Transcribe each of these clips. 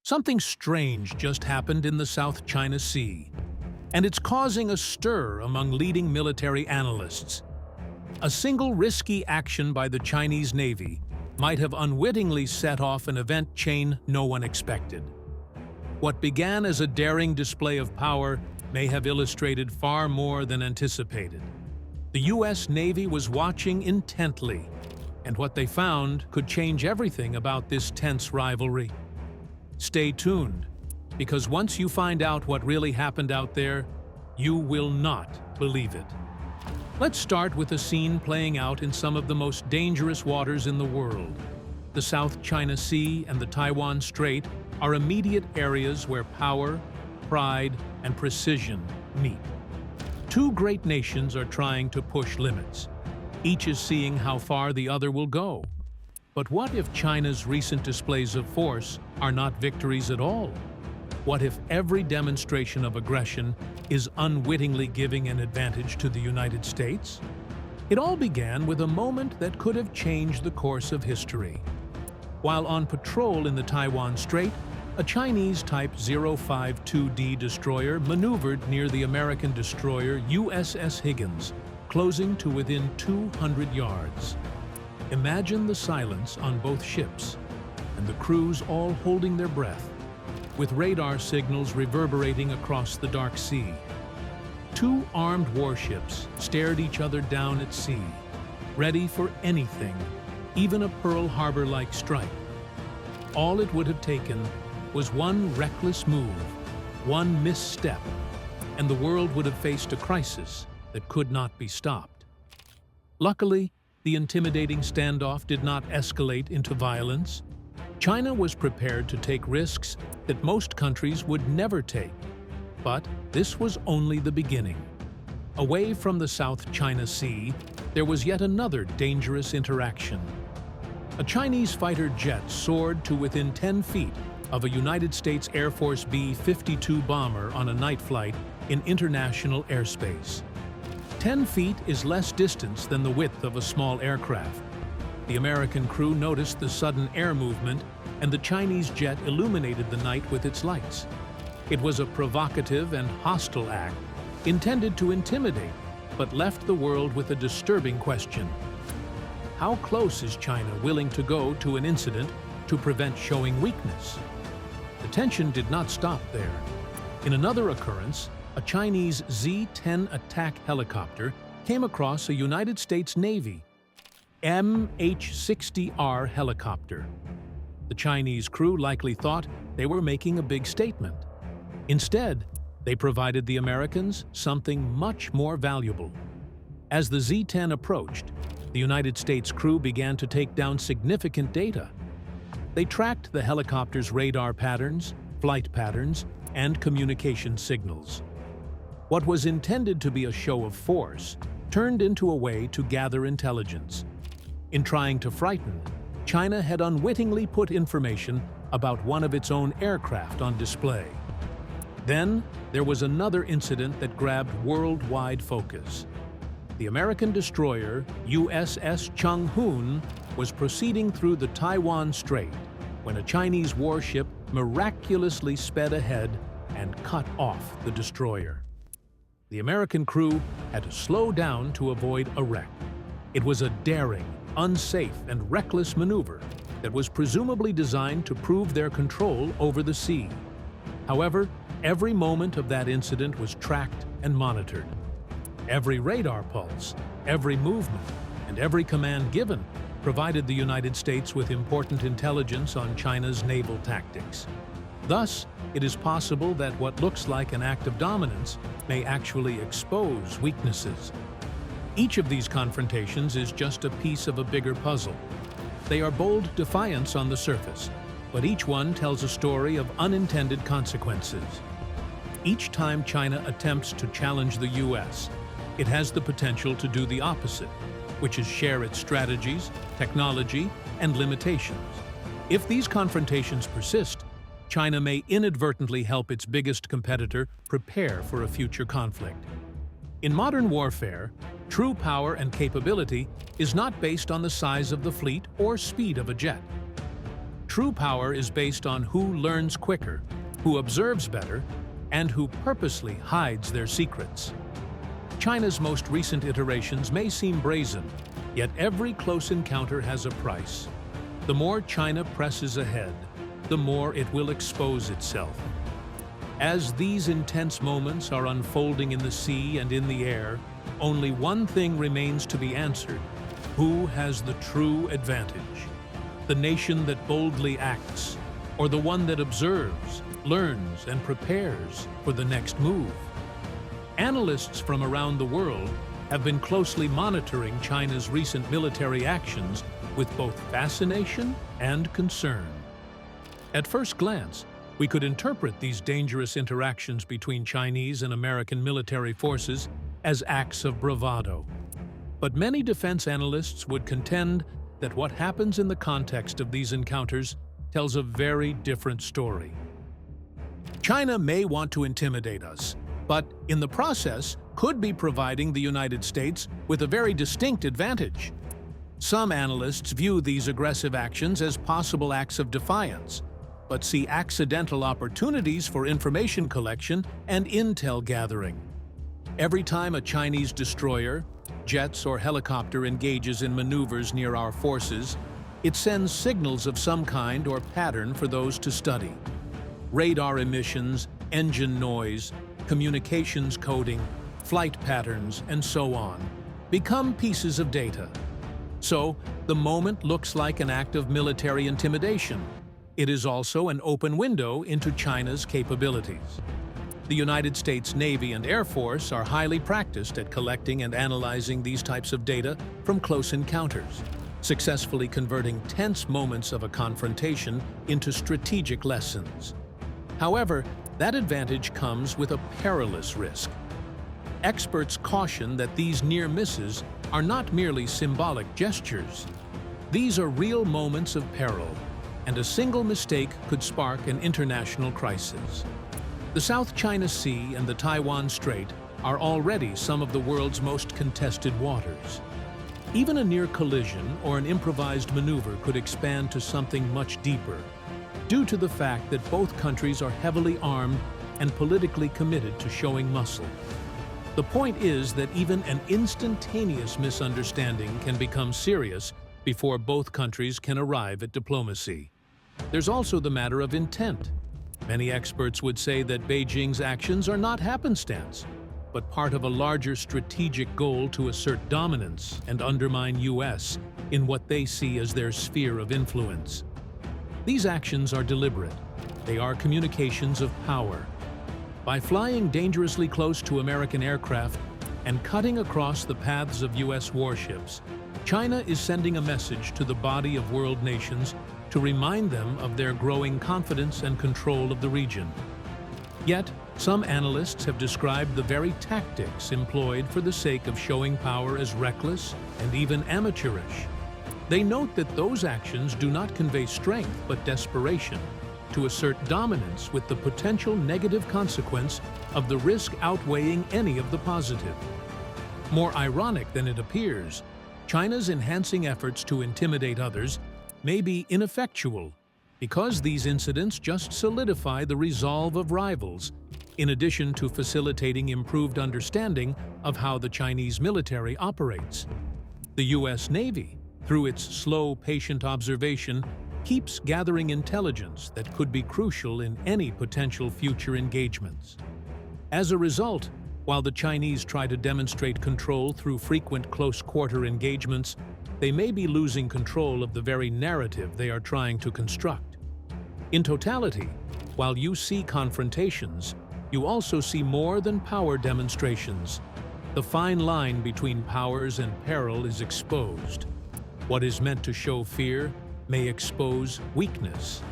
Something strange just happened in the South China Sea, and it's causing a stir among leading military analysts. A single risky action by the Chinese Navy might have unwittingly set off an event chain no one expected. What began as a daring display of power may have illustrated far more than anticipated. The U.S. Navy was watching intently, and what they found could change everything about this tense rivalry. Stay tuned, because once you find out what really happened out there, you will not believe it. Let's start with a scene playing out in some of the most dangerous waters in the world. The South China Sea and the Taiwan Strait are immediate areas where power, pride, and precision meet. Two great nations are trying to push limits. Each is seeing how far the other will go. But what if China's recent displays of force are not victories at all? What if every demonstration of aggression is unwittingly giving an advantage to the United States? It all began with a moment that could have changed the course of history. While on patrol in the Taiwan Strait, a Chinese Type 052D destroyer maneuvered near the American destroyer USS Higgins, closing to within 200 yards. Imagine the silence on both ships, and the crews all holding their breath, with radar signals reverberating across the dark sea. Two armed warships stared each other down at sea, ready for anything, even a Pearl Harbor-like strike. All it would have taken was one reckless move, one misstep, and the world would have faced a crisis that could not be stopped. Luckily, the intimidating standoff did not escalate into violence. China was prepared to take risks that most countries would never take. But this was only the beginning. Away from the South China Sea, there was yet another dangerous interaction. A Chinese fighter jet soared to within 10 feet of a United States Air Force B-52 bomber on a night flight in international airspace. 10 feet is less distance than the width of a small aircraft. The American crew noticed the sudden air movement, and the Chinese jet illuminated the night with its lights. It was a provocative and hostile act, intended to intimidate, but left the world with a disturbing question. How close is China willing to go to an incident to prevent showing weakness? The tension did not stop there. In another occurrence, a Chinese Z-10 attack helicopter came across a United States Navy MH-60R helicopter. The Chinese crew likely thought they were making a big statement. Instead, they provided the Americans something much more valuable. As the Z-10 approached, the United States crew began to take down significant data. They tracked the helicopter's radar patterns, flight patterns, and communication signals. What was intended to be a show of force turned into a way to gather intelligence. In trying to frighten, China had unwittingly put information about one of its own aircraft on display. Then, there was another incident that grabbed worldwide focus. The American destroyer USS Changhoon was proceeding through the Taiwan Strait when a Chinese warship miraculously sped ahead and cut off the destroyer. The American crew had to slow down to avoid a wreck. It was a daring, unsafe, and reckless maneuver that was presumably designed to prove their control over the sea. However, every moment of that incident was tracked and monitored. Every radar pulse, every movement, and every command given provided the United States with important intelligence on China's naval tactics. Thus, it is possible that what looks like an act of dominance may actually expose weaknesses. Each of these confrontations is just a piece of a bigger puzzle. They are bold defiance on the surface, but each one tells a story of unintended consequences. Each time China attempts to challenge the U.S., it has the potential to do the opposite, which is share its strategies, technology, and limitations. If these confrontations persist, China may inadvertently help its biggest competitor prepare for a future conflict. In modern warfare, true power and capability is not based on the size of the fleet or speed of a jet. True power is based on who learns quicker, who observes better, and who purposely hides their secrets. China's most recent iterations may seem brazen, yet every close encounter has a price. The more China presses ahead, the more it will expose itself. As these intense moments are unfolding in the sea and in the air, only one thing remains to be answered: who has the true advantage? The nation that boldly acts, or the one that observes, learns, and prepares for the next move? Analysts from around the world have been closely monitoring China's recent military actions with both fascination and concern. At first glance, we could interpret these dangerous interactions between Chinese and American military forces as acts of bravado. But many defense analysts would contend that what happens in the context of these encounters tells a very different story. China may want to intimidate us, but in the process could be providing the United States with a very distinct advantage. Some analysts view these aggressive actions as possible acts of defiance, but see accidental opportunities for information collection and intel gathering. Every time a Chinese destroyer, jets, or helicopter engages in maneuvers near our forces, it sends signals of some kind or pattern for those to study. Radar emissions, engine noise, communications coding, flight patterns, and so on become pieces of data. So, the moment looks like an act of military intimidation. It is also an open window into China's capabilities. The United States Navy and Air Force are highly practiced at collecting and analyzing these types of data from close encounters, successfully converting tense moments of a confrontation into strategic lessons. However, that advantage comes with a perilous risk. Experts caution that these near misses are not merely symbolic gestures. These are real moments of peril, and a single mistake could spark an international crisis. The South China Sea and the Taiwan Strait are already some of the world's most contested waters. Even a near collision or an improvised maneuver could expand to something much deeper, due to the fact that both countries are heavily armed and politically committed to showing muscle. The point is that even an instantaneous misunderstanding can become serious before both countries can arrive at diplomacy. There's also the matter of intent. Many experts would say that Beijing's actions are not happenstance, but part of a larger strategic goal to assert dominance and undermine US in what they see as their sphere of influence. These actions are deliberate. They are communications of power. By flying dangerously close to American aircraft and cutting across the paths of US warships, China is sending a message to the body of world nations to remind them of their growing confidence and control of the region. Yet, some analysts have described the very tactics employed for the sake of showing power as reckless and even amateurish. They note that those actions do not convey strength but desperation, to assert dominance with the potential negative consequence of the risk outweighing any of the positive. More ironic than it appears, China's enhancing efforts to intimidate others may be ineffectual because these incidents just solidify the resolve of rivals, in addition to facilitating improved understanding of how the Chinese military operates. The US Navy, through its slow, patient observation, keeps gathering intelligence that could be crucial in any potential future engagements. As a result, while the Chinese try to demonstrate control through frequent close-quarter engagements, they may be losing control of the very narrative they are trying to construct. In totality, while you see confrontations, you also see more than power demonstrations. The fine line between powers and peril is exposed. What is meant to show fear may expose weakness.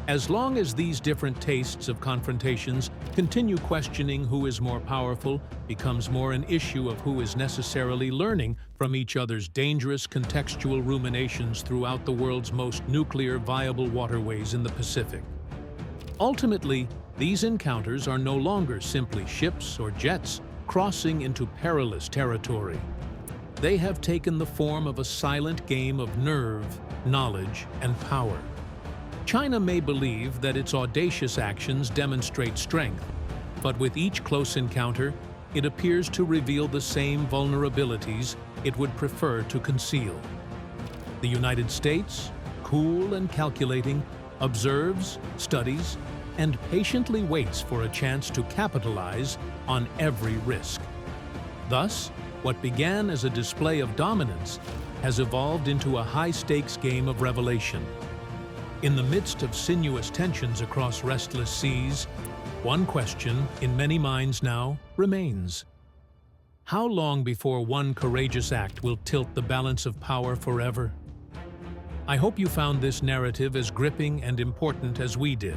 As long as these different tastes of confrontations continue, questioning who is more powerful becomes more an issue of who is necessarily learning from each other's dangerous contextual ruminations throughout the world's most nuclear viable waterways in the Pacific. Ultimately, these encounters are no longer simply ships or jets crossing into perilous territory. They have taken the form of a silent game of nerve, knowledge, and power. China may believe that its audacious actions demonstrate strength, but with each close encounter, it appears to reveal the same vulnerabilities it would prefer to conceal. The United States, cool and calculating, observes, studies, and patiently waits for a chance to capitalize on every risk. Thus, what began as a display of dominance has evolved into a high-stakes game of revelation. In the midst of sinuous tensions across restless seas, one question in many minds now remains. How long before one courageous act will tilt the balance of power forever? I hope you found this narrative as gripping and important as we did.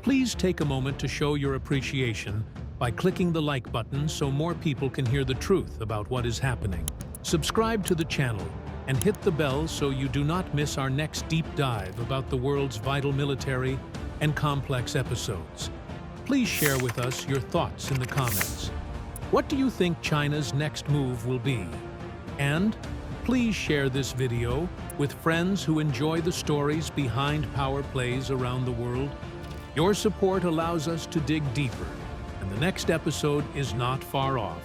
Please take a moment to show your appreciation by clicking the like button so more people can hear the truth about what is happening. Subscribe to the channel and hit the bell so you do not miss our next deep dive about the world's vital military and complex episodes. Please share with us your thoughts in the comments. What do you think China's next move will be? And please share this video with friends who enjoy the stories behind power plays around the world. Your support allows us to dig deeper, and the next episode is not far off.